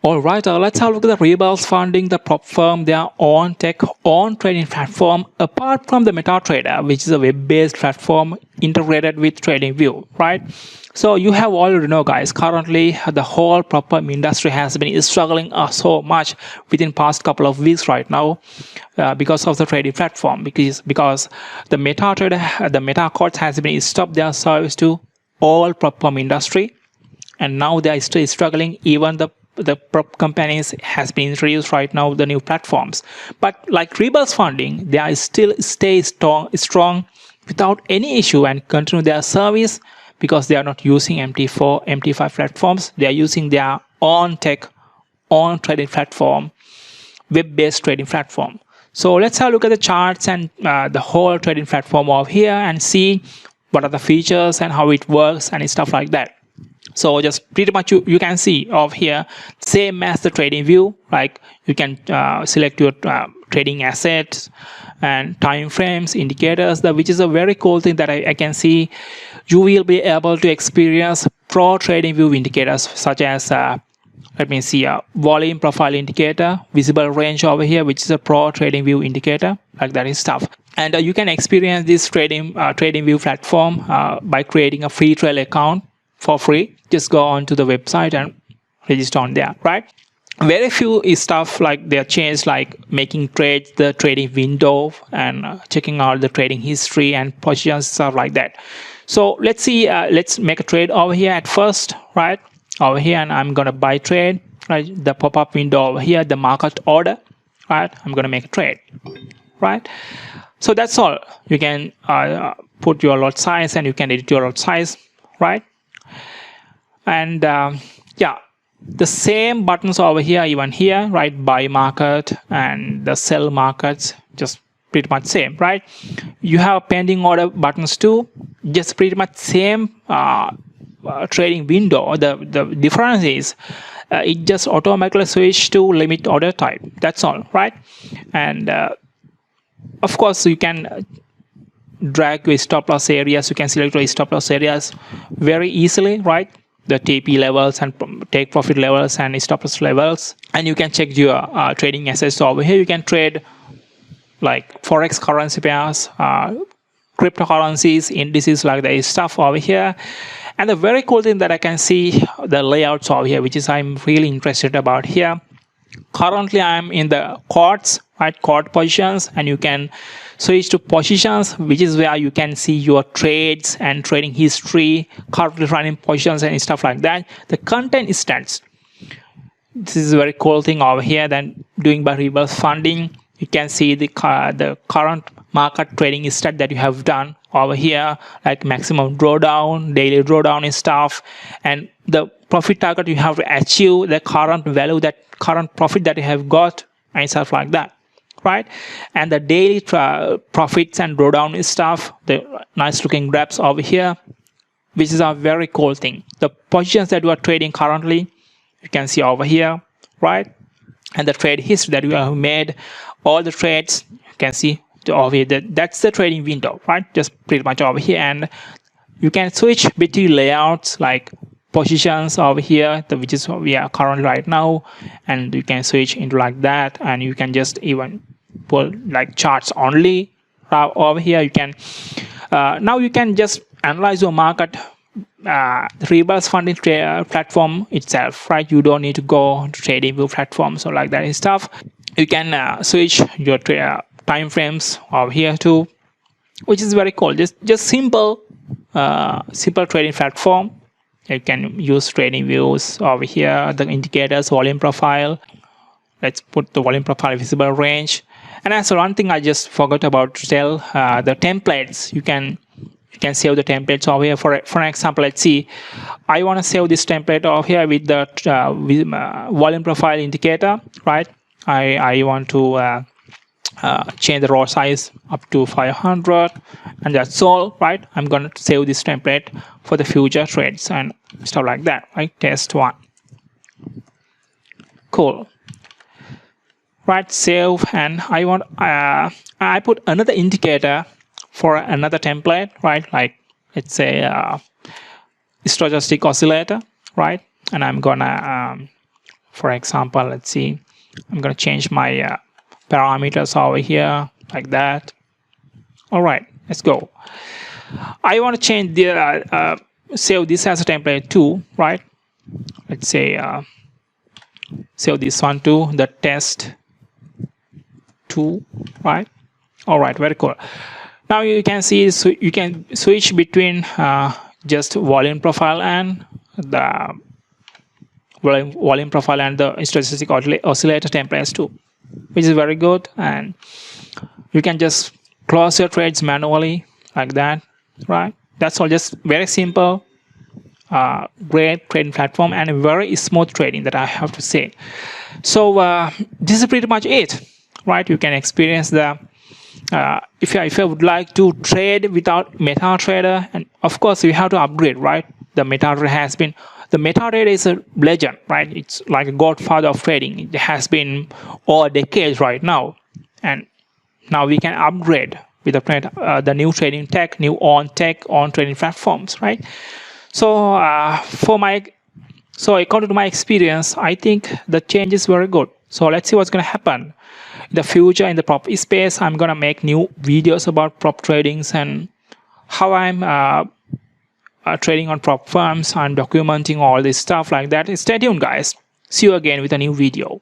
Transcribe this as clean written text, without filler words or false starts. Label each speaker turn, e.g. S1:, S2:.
S1: Alright, let's have a look at the RebelsFunding, the prop firm, their own tech, own trading platform, apart from the MetaTrader, which is a web-based platform integrated with TradingView, right? So you have already know, guys, currently the whole prop firm industry has been struggling so much within past couple of weeks right now because of the trading platform, because the MetaTrader, the Meta courts has been stopped their service to all prop firm industry, and now they are still struggling. Even the prop companies has been introduced right now, the new platforms, but like RebelsFunding, they are still stay strong without any issue and continue their service, because they are not using MT4 MT5 platforms. They are using their own tech, own trading platform, web-based trading platform. So let's have a look at the charts and the whole trading platform over here and see what are the features and how it works and stuff like that. So just pretty much you can see over here, same as the TradingView, like you can select your trading assets and time frames, indicators, which is a very cool thing that I can see. You will be able to experience pro TradingView indicators such as let me see, a volume profile indicator, visible range over here, which is a pro TradingView indicator, like that is stuff. And you can experience this TradingView platform by creating a free trial account for free. Just go on to the website and register on there, right? Very few is stuff like they are changed, like making trades, the trading window, and checking out the trading history and positions, stuff like that. So let's see, let's make a trade over here at first, right? Over here, and I'm gonna buy trade, right? The pop-up window over here, the market order, right? I'm gonna make a trade, right? So that's all. You can put your lot size and you can edit your lot size, right? And yeah, the same buttons over here, even here, right? Buy market and the sell markets, just pretty much same, right? You have pending order buttons too, just pretty much same trading window. The difference is it just automatically switch to limit order type. That's all, right? And of course, you can drag your stop loss areas. You can select your stop loss areas very easily, right? The TP levels and take profit levels and stop loss levels, and you can check your trading assets. So over here you can trade like forex currency pairs, cryptocurrencies, indices, like that stuff over here. And the very cool thing that I can see the layouts over here, which is I'm really interested about here. Currently I'm in the quotes, right? Quote positions, and you can switch to positions, which is where you can see your trades and trading history, currently running positions and stuff like that. The content stats. This is a very cool thing over here then doing by RebelsFunding. You can see the current market trading stat that you have done over here, like maximum drawdown, daily drawdown and stuff, and the profit target you have to achieve, the current value, that current profit that you have got, and stuff like that, right? And the daily profits and drawdown stuff, the nice looking graphs over here, which is a very cool thing. The positions that you are trading currently, you can see over here, right? And the trade history that you have made, all the trades, you can see over here. That's the trading window, right? Just pretty much over here. And you can switch between layouts, like positions over here, which is what we are currently right now, and you can switch into like that, and you can just even pull like charts only over here. You can now you can just analyze your market, RebelsFunding platform itself, right? You don't need to go to TradingView platforms or like that and stuff. You can switch your time frames over here too, which is very cool. Just simple trading platform. You can use TradingViews over here, the indicators, volume profile. Let's put the volume profile, visible range. And as one thing I just forgot about to tell, the templates. You can save the templates over here. For example, let's see, I want to save this template over here with the volume profile indicator, right? I want to change the row size up to 500, and that's all, right? I'm going to save this template for the future trades and stuff like that, right? Test one. Cool. Right, save, and I want I put another indicator for another template, right? Like let's say stochastic oscillator, right? And I'm gonna For example, let's see, I'm going to change my parameters over here like that. All right, let's go. I want to change the save this as a template too, right? Let's say save this one to the test 2, right? All right, very cool. Now you can see, so you can switch between just volume profile and the volume profile and the stochastic oscillator templates too, which is very good. And you can just close your trades manually like that, right? That's all, just very simple, great trading platform and very smooth trading, that I have to say. So this is pretty much it, right? You can experience the if I would like to trade without MetaTrader, and of course you have to upgrade, right? The MetaTrader is a legend, right? It's like a godfather of trading. It has been over decades right now, and now we can upgrade with the new trading tech, new on trading platforms, right? So according to my experience, I think the change is very good. So let's see what's going to happen in the future in the prop space. I'm going to make new videos about prop tradings and how I'm trading on prop firms. I'm documenting all this stuff like that. Stay tuned, guys. See you again with a new video.